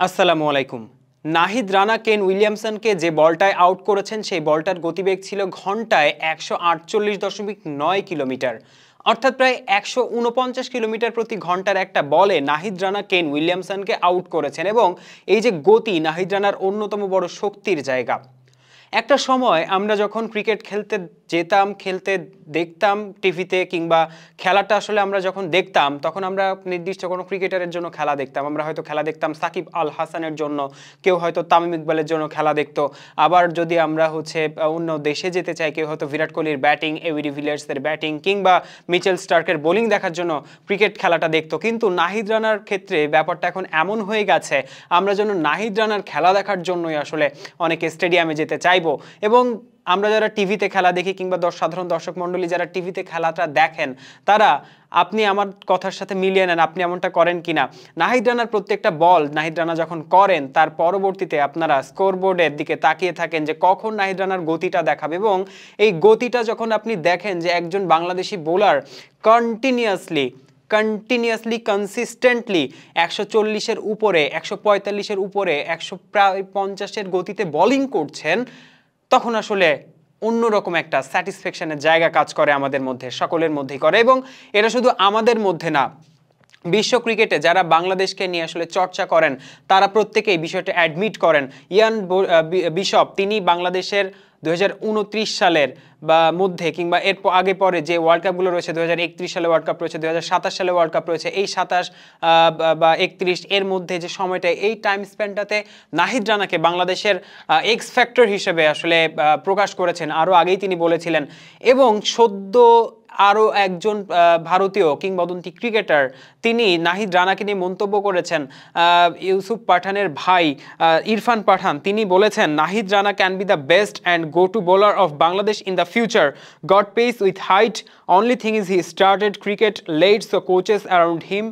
আসসালামু আলাইকুম। নাহিদ রানা কেন উইলিয়ামসনকে যে বলটায় আউট করেছেন সেই বলটার গতিবেগ ছিল ঘন্টায় ১৪৮.৯ কিলোমিটার, অর্থাৎ প্রায় ১৪৯ কিলোমিটার প্রতি ঘন্টার একটা বলে নাহিদ রানা কেন উইলিয়ামসনকে আউট করেছেন। এবং এই যে গতি নাহিদ রানার অন্যতম বড় শক্তির জায়গা। একটা সময় আমরা যখন ক্রিকেট খেলতে যেতাম, খেলতে দেখতাম টিভিতে, কিংবা খেলাটা আসলে আমরা যখন দেখতাম তখন আমরা নির্দিষ্ট কোনো ক্রিকেটারের জন্য খেলা দেখতাম। আমরা হয়তো খেলা দেখতাম সাকিব আল হাসানের জন্য, কেউ হয়তো তামিম ইকবালের জন্য খেলা দেখতো। আবার যদি আমরা অন্য দেশে যেতে চাই, কেউ হয়তো বিরাট কোহলির ব্যাটিং, এবি ডিভিলিয়ার্সের ব্যাটিং কিংবা মিচেল স্টার্কের বোলিং দেখার জন্য ক্রিকেট খেলাটা দেখতো। কিন্তু নাহিদ রানার ক্ষেত্রে ব্যাপারটা এখন এমন হয়ে গেছে, আমরা যেন নাহিদ রানার খেলা দেখার জন্যই আসলে অনেকে স্টেডিয়ামে যেতে চাইবো। এবং আমরা যারা টিভিতে খেলা দেখি কিংবা সাধারণ দর্শক মণ্ডলী যারা টিভিতে খেলাটা দেখেন, তারা আপনি আমার কথার সাথে মিলিয়ে নেন, আপনি এমনটা করেন কিনা। নাহিদ রানার প্রত্যেকটা বল নাহিদ রানা যখন করেন, তার পরবর্তীতে আপনারা স্কোরবোর্ডের দিকে তাকিয়ে থাকেন যে কখন নাহিদ রানার গতিটা দেখাবে। এবং এই গতিটা যখন আপনি দেখেন যে একজন বাংলাদেশি বোলার কন্টিনিউয়াসলি কনসিস্টেন্টলি ১৪০-এর উপরে, ১৪৫-এর উপরে, ১৫০-এর গতিতে বোলিং করছেন, তখন আসলে অন্যরকম একটা স্যাটিসফ্যাকশনের জায়গা কাজ করে আমাদের মধ্যে, সকলের মধ্যেই করে। এবং এটা শুধু আমাদের মধ্যে না, বিশ্ব ক্রিকেটে যারা বাংলাদেশকে নিয়ে আসলে চর্চা করেন তারা প্রত্যেকেই বিষয়টা অ্যাডমিট করেন। ইয়ান বিশপ তিনি বাংলাদেশের ২০২৯ সালের মধ্যে কিংবা এর আগে পরে যে ওয়ার্ল্ড কাপগুলো রয়েছে, ২০৩১ সালে ওয়ার্ল্ড কাপ রয়েছে, ২০২৭ সালে ওয়ার্ল্ড কাপ রয়েছে, এই ২৭ বা ৩১ এর মধ্যে যে সময়টা, এই টাইম স্প্যানটাতে নাহিদ রানাকে বাংলাদেশের এক্স ফ্যাক্টর হিসেবে আসলে প্রকাশ করেছেন, আরও আগেই তিনি বলেছিলেন। এবং সদ্য আরও একজন ভারতীয় কিংবদন্তি ক্রিকেটার তিনি নাহিদ রানাকে নিয়ে মন্তব্য করেছেন, ইউসুফ পাঠানের ভাই ইরফান পাঠান, তিনি বলেছেন Nahid Rana can be the best and go to bowler of Bangladesh in the future, goat pace with height, only thing is he started cricket late, so coaches around him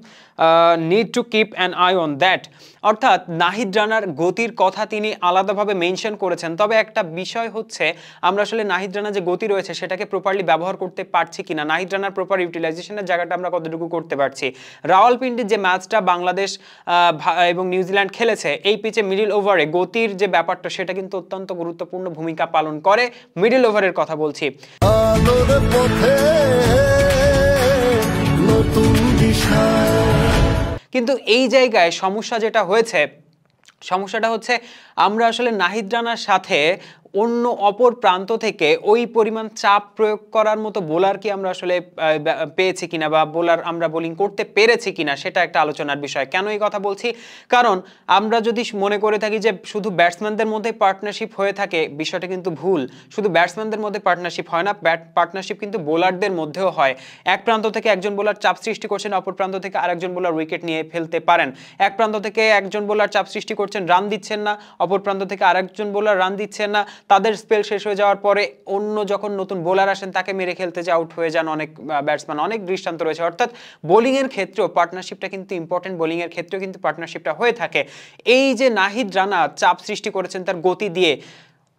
need to keep an eye on that. অর্থাৎ নাহিদ রানার গতির কথা তিনি আলাদাভাবে mention করেছেন। তবে একটা বিষয় হচ্ছে, আমরা আসলে নাহিদ রানা যে গতি রয়েছে সেটাকে প্রপারলি ব্যবহার করতে পারছি কিনা, নাহিদ রানার প্রপার ইউটিলাইজেশনের জায়গাটা আমরা কতটুকু করতে পারছি। রাওয়ালপিন্ডির যে ম্যাচটা বাংলাদেশ এবং নিউজিল্যান্ড খেলেছে, এই পিচে মিডল ওভারে গতির যে ব্যাপারটা সেটা কিন্তু অত্যন্ত গুরুত্বপূর্ণ ভূমিকা পালন করে। মিডল ওভারের কথা বলছি। কিন্তু এই জায়গায় সমস্যাটা হচ্ছে আমরা আসলে নাহিদ রানার সাথে অন্য অপর প্রান্ত থেকে ওই পরিমাণ চাপ প্রয়োগ করার মতো বোলার কি আমরা আসলে পেয়েছি কিনা, বা বোলার আমরা বোলিং করতে পেরেছি কিনা, সেটা একটা আলোচনার বিষয়। কেন এই কথা বলছি? কারণ আমরা যদি মনে করে থাকি যে শুধু ব্যাটসম্যানদের মধ্যে পার্টনারশিপ হয়ে থাকে, বিষয়টা কিন্তু ভুল। শুধু ব্যাটসম্যানদের মধ্যে পার্টনারশিপ হয় না, পার্টনারশিপ কিন্তু বোলারদের মধ্যেও হয়। এক প্রান্ত থেকে একজন বোলার চাপ সৃষ্টি করছেন, অপর প্রান্ত থেকে আরেকজন বোলার উইকেট নিয়ে ফেলতে পারেন। এক প্রান্ত থেকে একজন বোলার চাপ সৃষ্টি করছেন, রান দিচ্ছেন না, অপর প্রান্ত থেকে আরেকজন বোলার রান দিচ্ছেন না, তাদের স্পেল শেষ হয়ে যাওয়ার পরে অন্য যখন নতুন বোলার আসেন তাকে মেরে খেলতে যে আউট হয়ে যান অনেক ব্যাটসম্যান, অনেক দৃষ্টান্ত রয়েছে। অর্থাৎ বোলিং এর ক্ষেত্রেও পার্টনারশিপটা কিন্তু ইম্পর্টেন্ট, বোলিং এর ক্ষেত্রেও কিন্তু পার্টনারশিপটা হয়ে থাকে। এই যে নাহিদ রানা চাপ সৃষ্টি করেছেন তার গতি দিয়ে,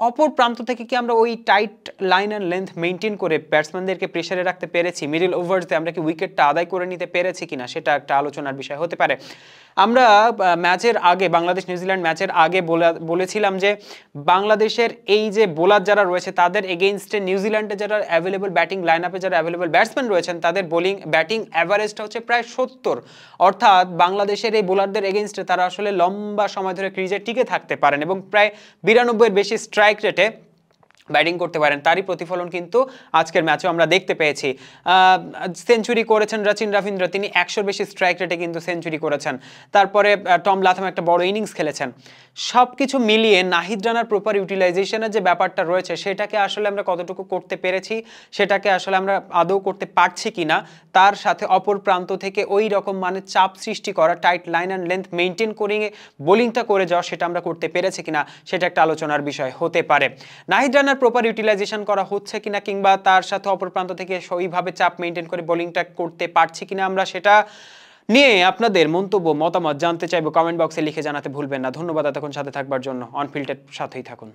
অপর প্রান্ত থেকে কি আমরা ওই tight line and length maintain করে ব্যাটসম্যানদেরকে প্রেসারে রাখতে পেরেছি? মিডল ওভার্সে আমরা কি উইকেটটা আদায় করে নিতে পেরেছি কিনা, সেটা একটা আলোচনার বিষয় হতে পারে। আমরা ম্যাচের আগে, বাংলাদেশ নিউজিল্যান্ড ম্যাচের আগে বলেছিলাম যে বাংলাদেশের এই যে বোলার যারা রয়েছে তাদের এগেইনস্টে নিউজিল্যান্ডে যারা অ্যাভেলেবল ব্যাটিং লাইন আপে যারা অ্যাভেলেবল ব্যাটসম্যান রয়েছেন তাদের ব্যাটিং অ্যাভারেজটা হচ্ছে প্রায় ৭০। অর্থাৎ বাংলাদেশের এই বোলারদের এগেইনস্টে তারা আসলে লম্বা সময় ধরে ক্রিজে টিকে থাকতে পারেন এবং প্রায় ৯২-এর বেশি স্ট্রাইক রেটে ব্যাটিং করতে পারেন। তারই প্রতিফলন কিন্তু আজকের ম্যাচেও আমরা দেখতে পেয়েছি। সেঞ্চুরি করেছেন রচিন রবীন্দ্র, তিনি ১০০-র বেশি স্ট্রাইক রেটে কিন্তু সেঞ্চুরি করেছেন। তারপরে টম লাথম একটা বড় ইনিংস খেলেছেন। সব কিছু মিলিয়ে নাহিদ রানার প্রপার ইউটিলাইজেশনের যে ব্যাপারটা রয়েছে সেটাকে আসলে আমরা কতটুকু করতে পেরেছি, সেটাকে আসলে আমরা আদৌ করতে পারছি কিনা, তার সাথে অপর প্রান্ত থেকে ওই রকম মানে চাপ সৃষ্টি করা, tight line and length maintain করে বোলিংটা করে যাওয়া, সেটা আমরা করতে পেরেছি কিনা, সেটা একটা আলোচনার বিষয় হতে পারে। নাহিদ রানার প্রপার ইউটিলাইজেশন করা হচ্ছে কিনা, কিংবা তার সাথে অপর প্রান্ত থেকে সেইভাবে চাপ মেনটেন করে বোলিংটা করতে পারছি কিনা, আমরা সেটা নিয়ে আপনাদের মন্তব্য মতামত জানতে চাইবো। কমেন্ট বক্সে লিখে জানাতে ভুলবেন না। ধন্যবাদ এতক্ষণ সাথে থাকবার জন্য। অনফিল্ডের সাথেই থাকুন।